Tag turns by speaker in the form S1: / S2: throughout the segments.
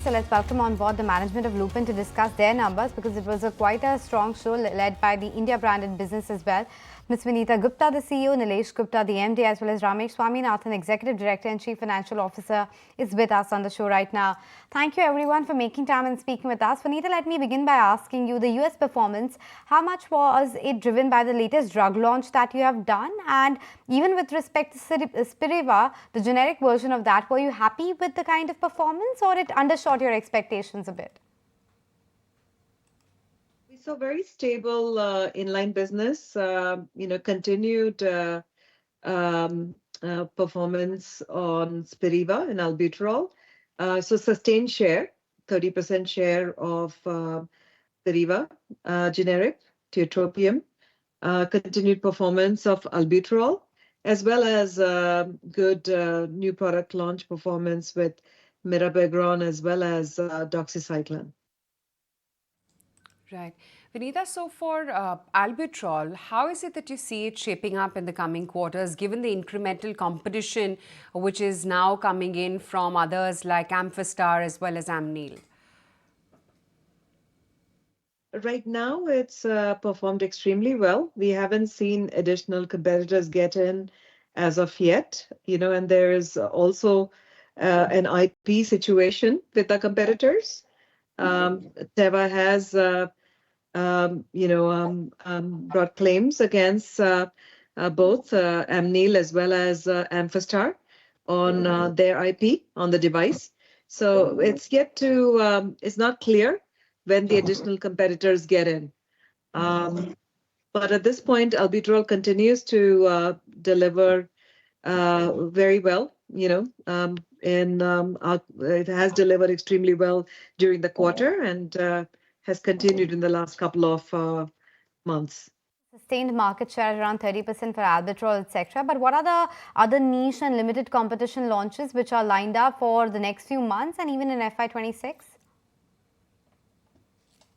S1: So let's welcome on board the management of Lupin to discuss their numbers because it was quite a strong show led by the India branded business as well. Ms. Vinita Gupta, the CEO, Nilesh Gupta, the MD, as well as Ramesh Swaminathan, Executive Director and Chief Financial Officer, is with us on the show right now. Thank you everyone for making time and speaking with us. Vinita, let me begin by asking you the US performance. How much was it driven by the latest drug launch that you have done? And even with respect to Spiriva, the generic version of that, were you happy with the kind of performance or it undershot your expectations a bit?
S2: We saw very stable inline business, continued performance on Spiriva and albuterol. So sustained share, 30% share of Spiriva generic, tiotropium, continued performance of albuterol, as well as good new product launch performance with mirabegron as well as doxycycline.
S3: Right. Vinita, so for albuterol, how is it that you see it shaping up in the coming quarters, given the incremental competition which is now coming in from others like Amphastar as well as Amneal?
S2: Right now, it's performed extremely well. We haven't seen additional competitors get in as of yet, and there is also an IP situation with the competitors. Teva has brought claims against both Amneal as well as Amphastar on their IP on the device. So it's not clear when the additional competitors get in. But at this point, albuterol continues to deliver very well, and it has delivered extremely well during the quarter and has continued in the last couple of months.
S1: Sustained market share around 30% for albuterol, etc. But what are the other niche and limited competition launches which are lined up for the next few months and even in FY26?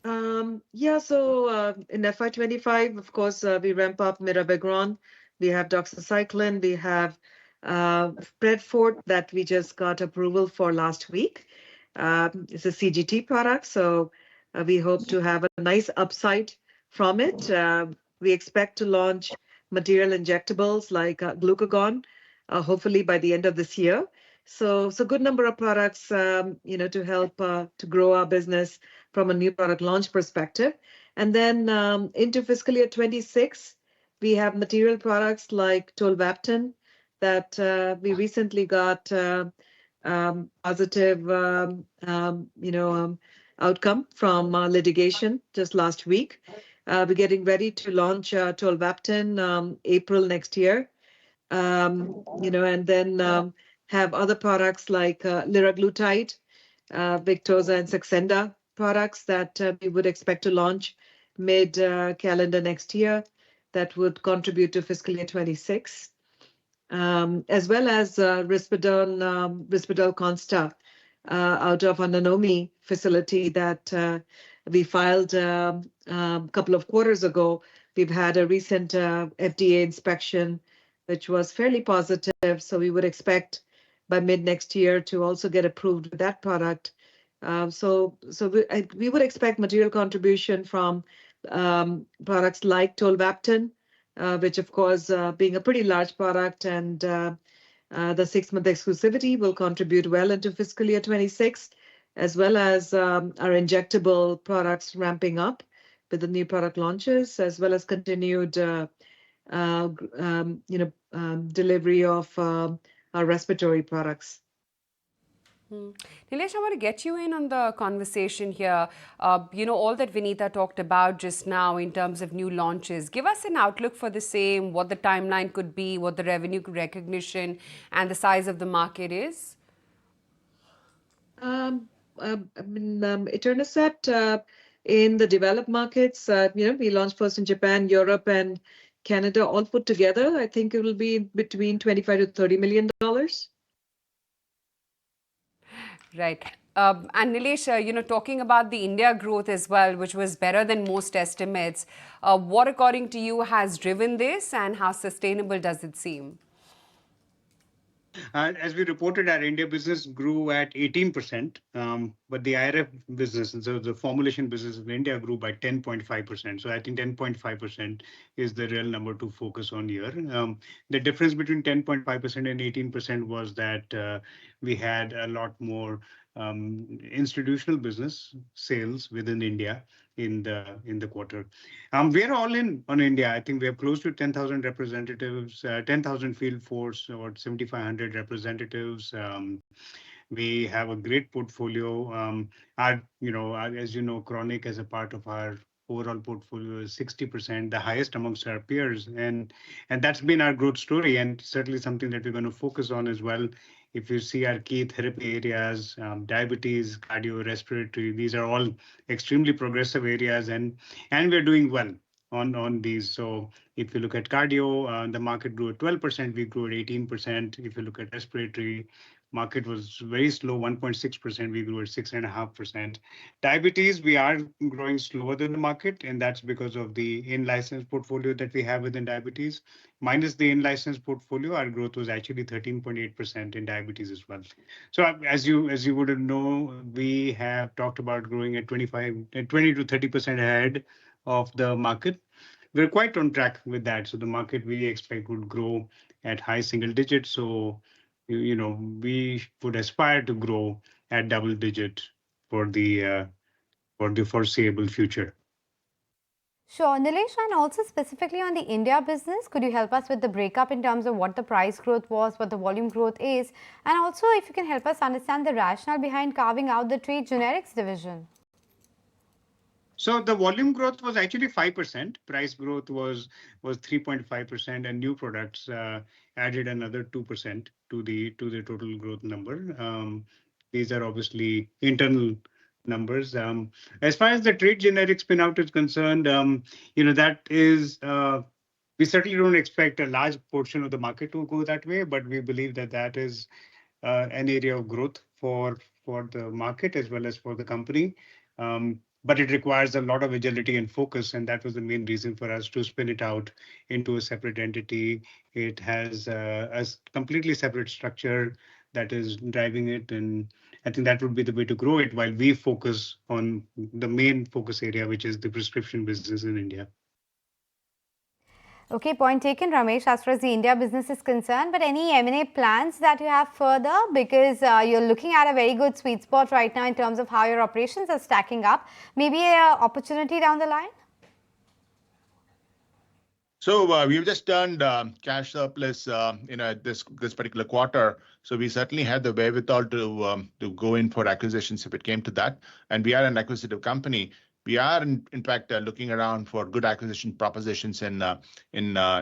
S2: So in FY25, of course, we ramp up mirabegron. We have doxycycline. We have Predfort that we just got approval for last week. It's a CGT product, so we hope to have a nice upside from it. We expect to launch material injectables like glucagon, hopefully by the end of this year. So good number of products, to help to grow our business from a new product launch perspective. And then into fiscal year 26, we have material products like tolvaptan that we recently got positive, outcome from litigation just last week. We're getting ready to launch tolvaptan April next year, and then have other products like liraglutide, Victoza, and Saxenda products that we would expect to launch mid-calendar next year that would contribute to fiscal year 26, as well as Risperdal Consta out of a Nanomi facility that we filed a couple of quarters ago. We've had a recent FDA inspection, which was fairly positive. So we would expect by mid next year to also get approved with that product. So we would expect material contribution from products like tolvaptan, which of course, being a pretty large product and the 6-month exclusivity will contribute well into fiscal year 26, as well as our injectable products ramping up with the new product launches, as well as continued delivery of our respiratory products.
S3: Nilesh, I want to get you in on the conversation here. All that Vinita talked about just now in terms of new launches. Give us an outlook for the same, what the timeline could be, what the revenue recognition and the size of the market is.
S2: Etanercept in the developed markets, we launched first in Japan, Europe, and Canada all put together. I think it will be between $25 to $30 million.
S3: Right. And Nilesh, talking about the India growth as well, which was better than most estimates, what according to you has driven this and how sustainable does it seem?
S4: As we reported, our India business grew at 18%, but the IRF business, so the formulation business in India grew by 10.5%. So I think 10.5% is the real number to focus on here. The difference between 10.5% and 18% was that we had a lot more institutional business sales within India in the quarter. We are all in on India. I think we have close to 10,000 representatives, 10,000 field force, about 7,500 representatives. We have a great portfolio. As you know, chronic as a part of our overall portfolio is 60%, the highest amongst our peers, and that's been our growth story, and certainly something that we're going to focus on as well. If you see our key therapy areas, diabetes, cardio, respiratory, these are all extremely progressive areas, and we're doing well on these. So if you look at cardio, the market grew at 12%, we grew at 18%. If you look at respiratory, market was very slow, 1.6%, we grew at 6.5%. Diabetes, we are growing slower than the market, and that's because of the in-license portfolio that we have within diabetes. Minus the in-license portfolio, our growth was actually 13.8% in diabetes as well. So as you would know, we have talked about growing at 20 to 30% ahead of the market. We're quite on track with that. So the market we expect would grow at high single digits. So we would aspire to grow at double digit for the foreseeable future.
S1: Sure. Nilesh, and also specifically on the India business, could you help us with the breakup in terms of what the price growth was, what the volume growth is, and also if you can help us understand the rationale behind carving out the trade generics division?
S4: So the volume growth was actually 5%. Price growth was 3.5%, and new products added another 2% to the total growth number. These are obviously internal numbers. As far as the trade generic spin out is concerned, that is we certainly don't expect a large portion of the market to go that way, but we believe that is an area of growth for the market as well as for the company. But it requires a lot of agility and focus, and that was the main reason for us to spin it out into a separate entity. It has a completely separate structure that is driving it, and I think that would be the way to grow it while we focus on the main focus area, which is the prescription business in India.
S1: Okay, point taken, Ramesh, as far as the India business is concerned. But any M&A plans that you have further? Because you're looking at a very good sweet spot right now in terms of how your operations are stacking up. Maybe an opportunity down the line?
S5: So we've just turned cash surplus this particular quarter. So we certainly had the wherewithal to go in for acquisitions if it came to that. And we are an acquisitive company. We are in fact looking around for good acquisition propositions in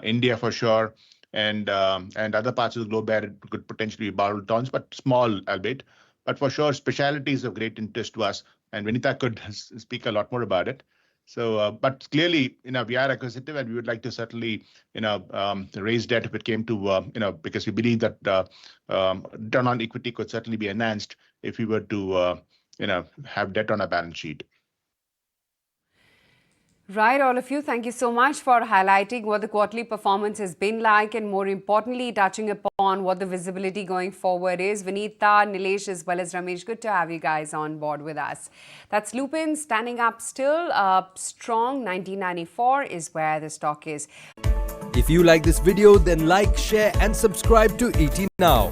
S5: India for sure, and other parts of the globe where it could potentially be borrowed tons, but small albeit. But for sure, specialty is of great interest to us, and Vinita could speak a lot more about it. So, but clearly, we are acquisitive, and we would like to certainly, raise debt if it came to, because we believe that return on equity could certainly be enhanced if we were to, have debt on our balance sheet.
S3: Right, all of you, thank you so much for highlighting what the quarterly performance has been like, and more importantly, touching upon what the visibility going forward is. Vinita, Nilesh, as well as Ramesh, good to have you guys on board with us. That's Lupin standing up still. Strong 1994 is where the stock is.
S6: If you like this video, then like, share and subscribe to ET Now.